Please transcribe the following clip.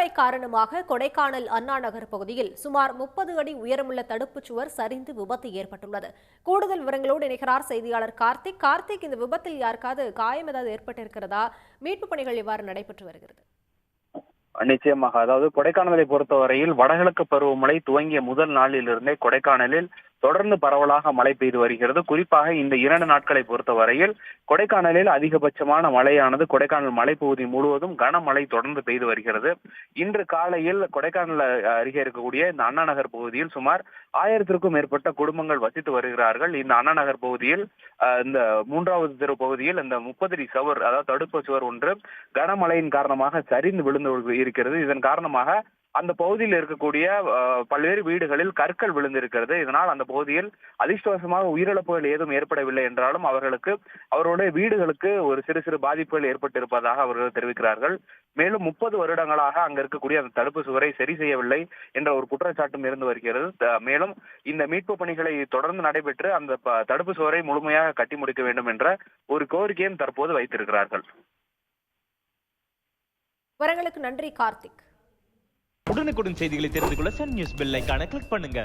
கனமழை காரணமாக கொடைக்கானல் அண்ணா நகர் பகுதியில் சுமார் 30 அடி உயரமுள்ள தடுப்புச் சுவர் சரிந்து விபத்து ஏற்பட்டுள்ளது. கூடுதல் விவரங்களோடு இணைகிறார் செய்தியாளர் கார்த்திக். கார்த்திக், இந்த விபத்தில் யாருக்காவது காயம் ஏதாவது ஏற்பட்டிருக்கிறதா? மீட்பு பணிகள் எவ்வாறு நடைபெற்று வருகிறது? நிச்சயமாக. அதாவது கொடைக்கானலை பொறுத்தவரையில் வடகிழக்கு பருவமழை துவங்கிய முதல் நாளிலிருந்தே கொடைக்கானலில் தொடர்ந்து பரவலாக மழை பெய்து வருகிறது. குறிப்பாக இந்த 2 நாட்களை பொறுத்தவரையில் கொடைக்கானலில் அதிகபட்சமான மழையானது கொடைக்கானல் மலைப்பகுதி முழுவதும் கனமழை தொடர்ந்து பெய்து வருகிறது. இன்று காலையில் கொடைக்கானல் அருகே இருக்கக்கூடிய இந்த அண்ணா நகர் பகுதியில் சுமார் 1000த்திற்கும் மேற்பட்ட குடும்பங்கள் வசித்து வருகிறார்கள். இந்த அண்ணா நகர் பகுதியில் இந்த 3வது தெரு பகுதியில் இந்த 30 அடி சுவர், அதாவது தடுப்பு சுவர் ஒன்று கனமழையின் காரணமாக சரிந்து விழுந்து இருக்கிறது. இதன் காரணமாக அந்த பகுதியில் இருக்கக்கூடிய பல்வேறு வீடுகளில் கற்கள் விழுந்திருக்கிறது. இதனால் அந்த பகுதியில் அதிர்ஷ்டவசமாக உயிரிழப்புகள் ஏதும் ஏற்படவில்லை என்றாலும் அவர்களுடைய வீடுகளுக்கு ஒரு சிறு சிறு பாதிப்புகள் ஏற்பட்டிருப்பதாக அவர்கள் தெரிவிக்கிறார்கள். மேலும் 30 வருடங்களாக அங்க இருக்கக்கூடிய அந்த தடுப்பு சுவரை சரி செய்யவில்லை என்ற ஒரு குற்றச்சாட்டும் இருந்து வருகிறது. மேலும் இந்த மீட்பு பணிகளை தொடர்ந்து நடைபெற்று அந்த தடுப்பு சுவரை முழுமையாக கட்டி முடிக்க வேண்டும் என்ற ஒரு கோரிக்கையும் தற்போது வைத்திருக்கிறார்கள். விவரங்களுக்கு நன்றி கார்த்திக். உடனுக்குடன் செய்திகளை தெரிந்து கொள்ள சன் நியூஸ் பெல் ஐகானை கிளிக் பண்ணுங்க.